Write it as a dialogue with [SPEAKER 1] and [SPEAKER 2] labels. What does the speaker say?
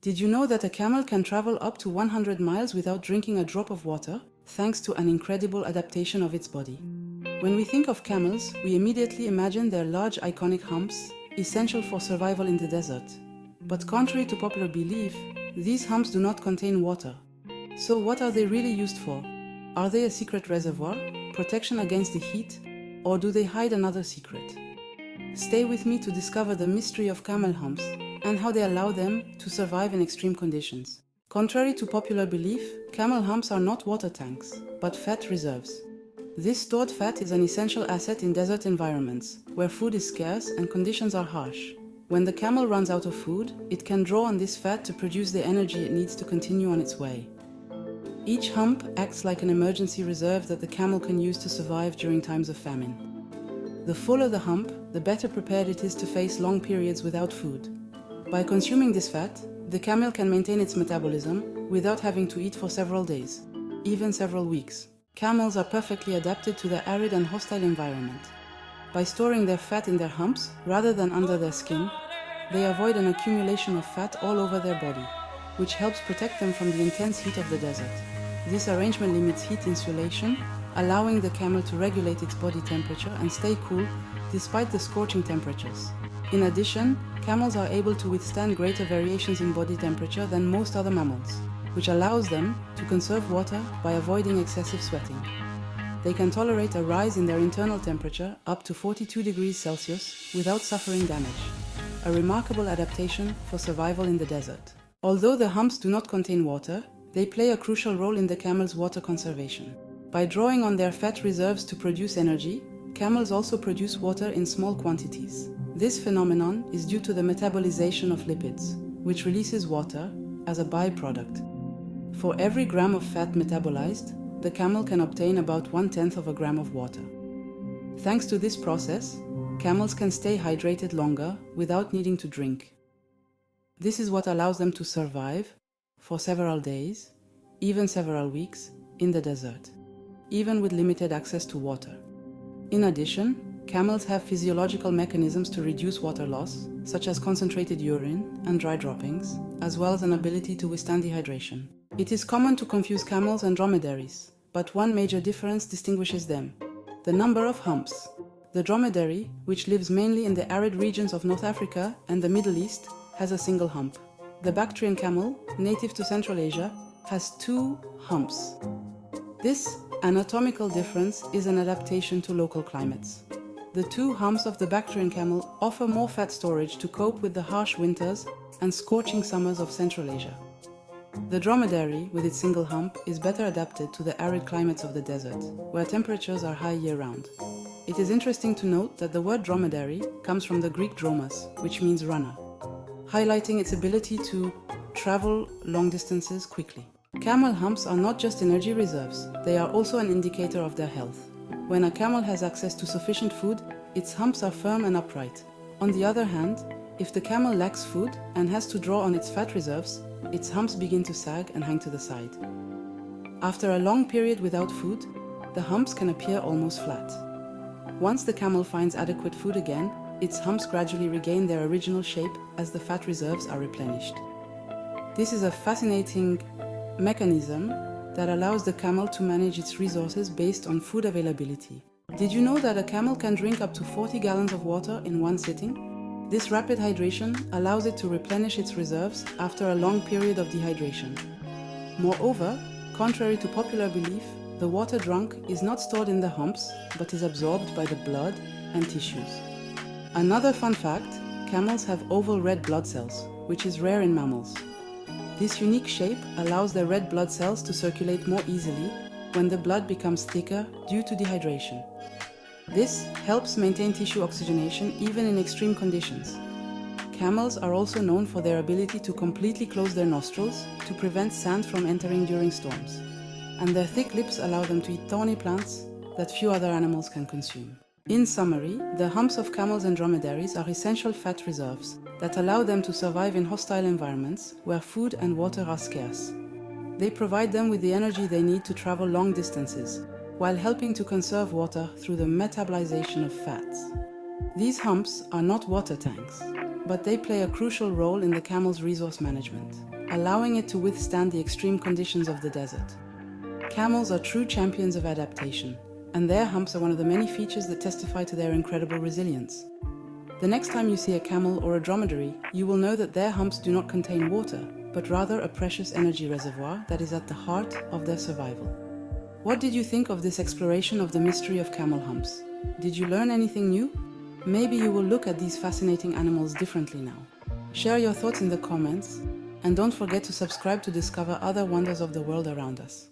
[SPEAKER 1] Did you know that a camel can travel up to 100 miles without drinking a drop of water, thanks to an incredible adaptation of its body? When we think of camels, we immediately imagine their large iconic humps, essential for survival in the desert. But contrary to popular belief, these humps do not contain water. So what are they really used for? Are they a secret reservoir, protection against the heat, or do they hide another secret? Stay with me to discover the mystery of camel humps and how they allow them to survive in extreme conditions. Contrary to popular belief, camel humps are not water tanks, but fat reserves. This stored fat is an essential asset in desert environments, where food is scarce and conditions are harsh. When the camel runs out of food, it can draw on this fat to produce the energy it needs to continue on its way. Each hump acts like an emergency reserve that the camel can use to survive during times of famine. The fuller the hump, the better prepared it is to face long periods without food. By consuming this fat, the camel can maintain its metabolism without having to eat for several days, even several weeks. Camels are perfectly adapted to their arid and hostile environment. By storing their fat in their humps rather than under their skin, they avoid an accumulation of fat all over their body, which helps protect them from the intense heat of the desert. This arrangement limits heat insulation, allowing the camel to regulate its body temperature and stay cool despite the scorching temperatures. In addition, camels are able to withstand greater variations in body temperature than most other mammals, which allows them to conserve water by avoiding excessive sweating. They can tolerate a rise in their internal temperature up to 42 degrees Celsius without suffering damage, a remarkable adaptation for survival in the desert. Although the humps do not contain water, they play a crucial role in the camel's water conservation. By drawing on their fat reserves to produce energy, camels also produce water in small quantities. This phenomenon is due to the metabolization of lipids, which releases water as a byproduct. For every gram of fat metabolized, the camel can obtain about 1/10 of a gram of water. Thanks to this process, camels can stay hydrated longer without needing to drink. This is what allows them to survive for several days, even several weeks, in the desert, even with limited access to water. In addition, camels have physiological mechanisms to reduce water loss, such as concentrated urine and dry droppings, as well as an ability to withstand dehydration. It is common to confuse camels and dromedaries, but one major difference distinguishes them: the number of humps. The dromedary, which lives mainly in the arid regions of North Africa and the Middle East, has a single hump. The Bactrian camel, native to Central Asia, has 2 humps. This anatomical difference is an adaptation to local climates. The 2 humps of the Bactrian camel offer more fat storage to cope with the harsh winters and scorching summers of Central Asia. The dromedary, with its single hump, is better adapted to the arid climates of the desert, where temperatures are high year-round. It is interesting to note that the word dromedary comes from the Greek dromos, which means runner, highlighting its ability to travel long distances quickly. Camel humps are not just energy reserves, they are also an indicator of their health. When a camel has access to sufficient food, its humps are firm and upright. On the other hand, if the camel lacks food and has to draw on its fat reserves, its humps begin to sag and hang to the side. After a long period without food, the humps can appear almost flat. Once the camel finds adequate food again, its humps gradually regain their original shape as the fat reserves are replenished. This is a fascinating mechanism that allows the camel to manage its resources based on food availability. Did you know that a camel can drink up to 40 gallons of water in one sitting? This rapid hydration allows it to replenish its reserves after a long period of dehydration. Moreover, contrary to popular belief, the water drunk is not stored in the humps, but is absorbed by the blood and tissues. Another fun fact, camels have oval red blood cells, which is rare in mammals. This unique shape allows their red blood cells to circulate more easily when the blood becomes thicker due to dehydration. This helps maintain tissue oxygenation even in extreme conditions. Camels are also known for their ability to completely close their nostrils to prevent sand from entering during storms, and their thick lips allow them to eat thorny plants that few other animals can consume. In summary, the humps of camels and dromedaries are essential fat reserves that allow them to survive in hostile environments where food and water are scarce. They provide them with the energy they need to travel long distances, while helping to conserve water through the metabolization of fats. These humps are not water tanks, but they play a crucial role in the camel's resource management, allowing it to withstand the extreme conditions of the desert. Camels are true champions of adaptation, and their humps are one of the many features that testify to their incredible resilience. The next time you see a camel or a dromedary, you will know that their humps do not contain water, but rather a precious energy reservoir that is at the heart of their survival. What did you think of this exploration of the mystery of camel humps? Did you learn anything new? Maybe you will look at these fascinating animals differently now. Share your thoughts in the comments, and don't forget to subscribe to discover other wonders of the world around us.